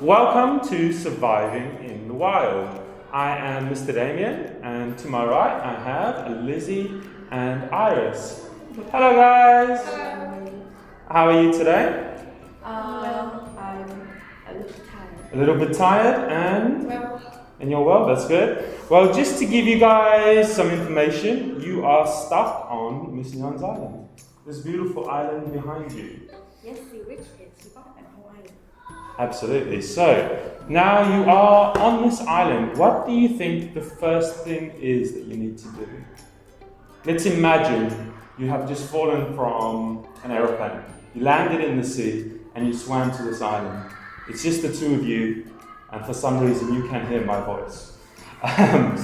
Welcome to Surviving in the Wild. I am Mr. Damien, and to my right I have Lizzy and Iris. Hello guys! Hello. How are you today? I'm a little tired. A little bit tired and Well, you're well, that's good. Well, just to give you guys some information, you are stuck on Miss Nyan's Island. This beautiful island behind you. yes, the rich kids, you got that Hawaii. Absolutely. So, now you are on this island. What do you think the first thing is that you need to do? Let's imagine you have just fallen from an aeroplane. You landed in the sea and you swam to this island. It's just the two of you, and for some reason you can't hear my voice.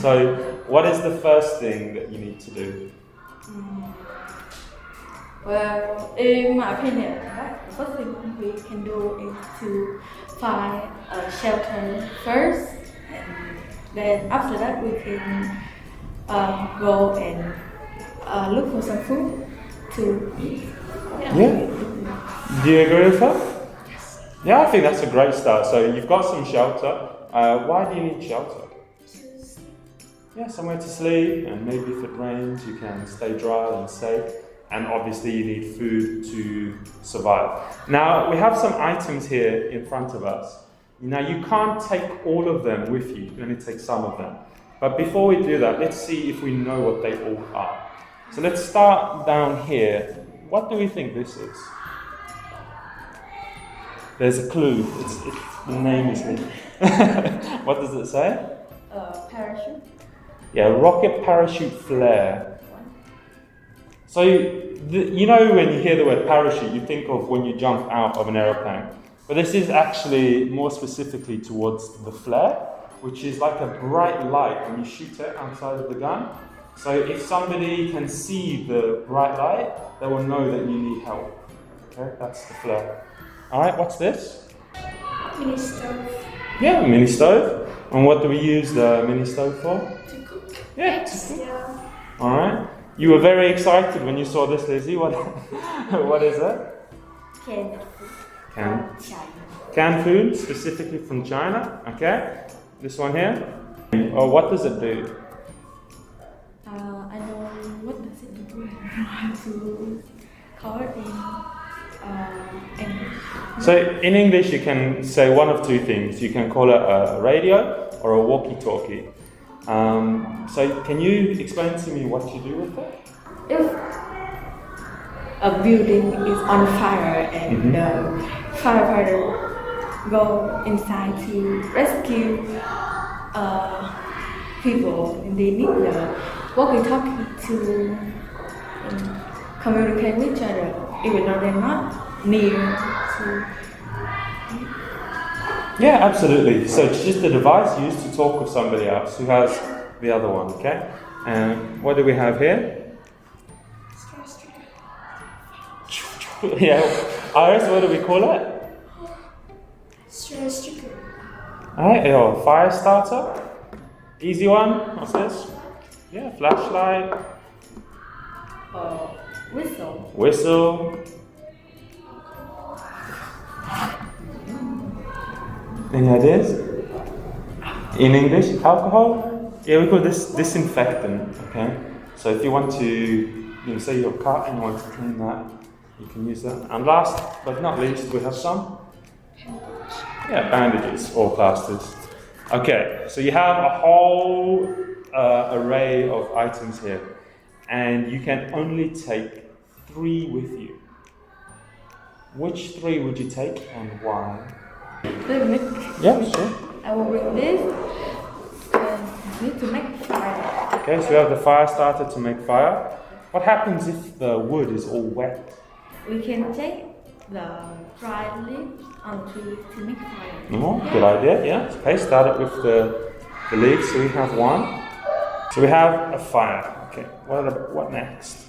So, what is the first thing that you need to do? Well, in my opinion, the first thing we can do is to find a shelter first, and then after that we can go and look for some food to eat. Yeah. Do you agree with that? Yeah, I think that's a great start. So you've got some shelter. Why do you need shelter? Yeah, somewhere to sleep, and maybe if it rains, you can stay dry and safe. And obviously, you need food to survive. Now, we have some items here in front of us. Now, you can't take all of them with you. You can only take some of them. But before we do that, let's see if we know what they all are. So let's start down here. What do we think this is? There's a clue. The name is here. What does it say? Parachute. Yeah, rocket parachute flare. So, you know when you hear the word parachute, you think of when you jump out of an aeroplane. But this is actually more specifically towards the flare, which is like a bright light when you shoot it outside of the gun. So if somebody can see the bright light, they will know that you need help. Okay, that's the flare. Alright, what's this? Mini stove. Yeah, a mini stove. And what do we use the mini stove for? To cook. Yeah, to cook. Yeah. Alright. You were very excited when you saw this, Lizzy. What is it? Canned food. Canned. China. Canned food, specifically from China. Okay. This one here. Oh, what does it do? I know what does it do. I don't know how to call it in English. So in English, you can say one of two things. You can call it a radio or a walkie-talkie. So can you explain to me what you do with it? If a building is on fire and the firefighter go inside to rescue people, and they need the walkie-talkie to communicate with each other, even though they're not near to. Yeah, absolutely. So it's just a device used to talk with somebody else who has the other one, okay? And what do we have here? Yeah, Iris, what do we call it? Stress trigger. Alright, fire starter. Easy one. What's this? Yeah, flashlight. Whistle. Whistle. Any ideas? In English, alcohol? Yeah, we call this disinfectant, okay? So if you want to, say you're cut and you want to clean that, you can use that. And last but not least, we have some bandages or plasters. Okay, so you have a whole array of items here, and you can only take 3 with you. Which 3 would you take and why? Yeah, sure. I will bring this because we need to make fire. Okay, so we have the fire starter to make fire. What happens if the wood is all wet? We can take the dry leaves on the tree to make fire. Oh, good idea, yeah. Okay, start it with the leaves. So we have 1. So we have a fire. Okay, what next?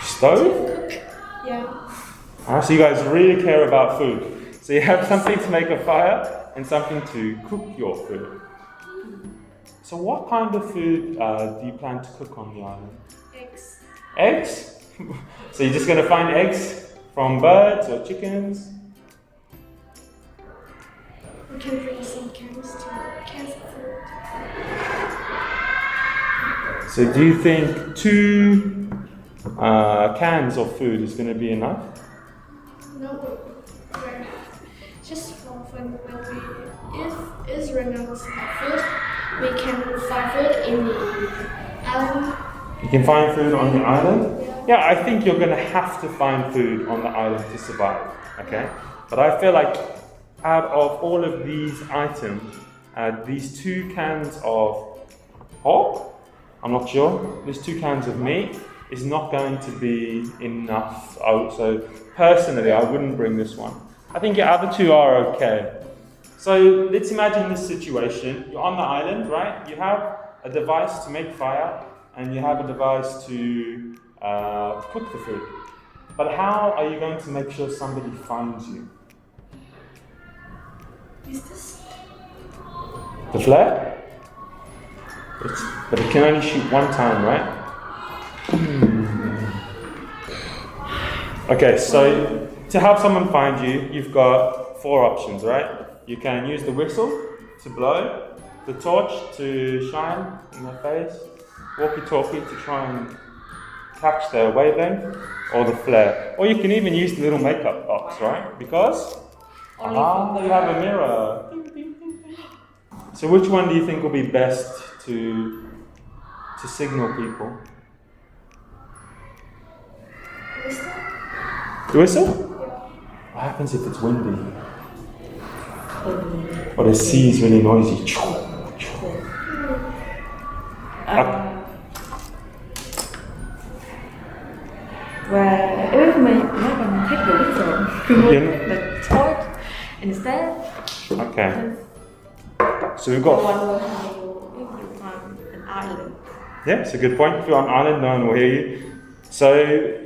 Stove? Yeah. Alright, so you guys really care about food. So you have something to make a fire and something to cook your food. So what kind of food do you plan to cook on the island? Eggs. Eggs? So you're just going to find eggs from birds or chickens? can bring some cans of food. So do you think 2 cans of food is going to be enough? No, just for fun. When if run out of food, we can find food in the island. You can find food on the island? Yeah, I think you're going to have to find food on the island to survive, okay? But I feel like out of all of these items, these 2 cans of pork, I'm not sure, these 2 cans of meat is not going to be enough. So personally, I wouldn't bring this one. I think your other 2 are okay. So let's imagine this situation. You're on the island, right? You have a device to make fire, and you have a device to cook the food. But how are you going to make sure somebody finds you? Is this? The flare? But it can only shoot 1 time, right? Okay, so to help someone find you, you've got 4 options, right? You can use the whistle to blow, the torch to shine in their face, walkie-talkie to try and catch their wavelength, or the flare. Or you can even use the little makeup box, right? Because you have a mirror. So which one do you think will be best to signal people? The whistle? What happens if it's windy? Or the sea is really noisy? Và if mình còn thích the whistle, the torch instead. Okay. So we've got. No one will hear you if you're on an island. Yeah, it's a good point. If you're on an island, no one will hear you. So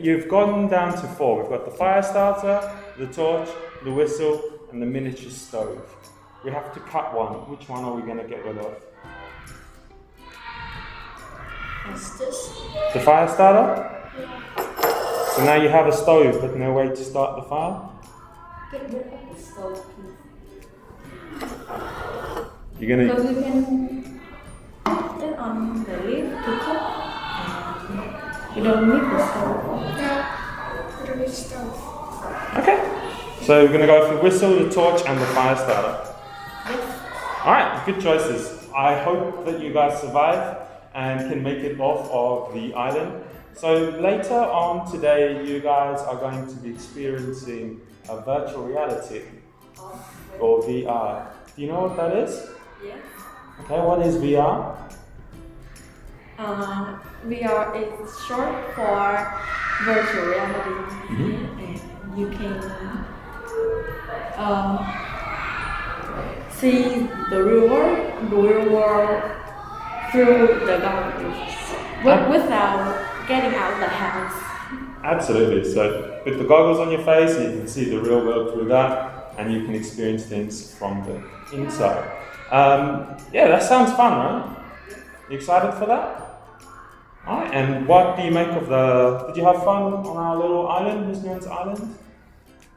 you've gone down to 4. We've got the fire starter, the torch, the whistle, and the miniature stove. We have to cut one. Which one are we going to get rid of? What's this? The fire starter? So now you have a stove, but no way to start the fire? Get rid of the stove, please. You're going Because to... you can put it on the lid to cook. And you don't need the stove. Yeah, put it in stove. Okay. So we're going to go for the whistle, the torch, and the fire starter. Yes. Alright, good choices. I hope that you guys survive and can make it off of the island. So later on today, you guys are going to be experiencing a virtual reality, or VR. Do you know what that is? Yes. Okay, what is VR? VR is short for virtual reality, and you can see the real world through the goggles, but without getting out of the house. Absolutely. So with the goggles on your face, you can see the real world through that, and you can experience things from the inside. Yeah, that sounds fun, right? You excited for that? Alright, and what do you make of did you have fun on our little island, Miss Nguyen's Island?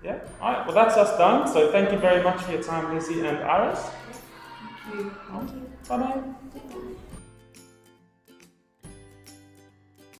Yeah? Alright, well that's us done. So thank you very much for your time, Lizzy and Iris. Thank you. Bye-bye.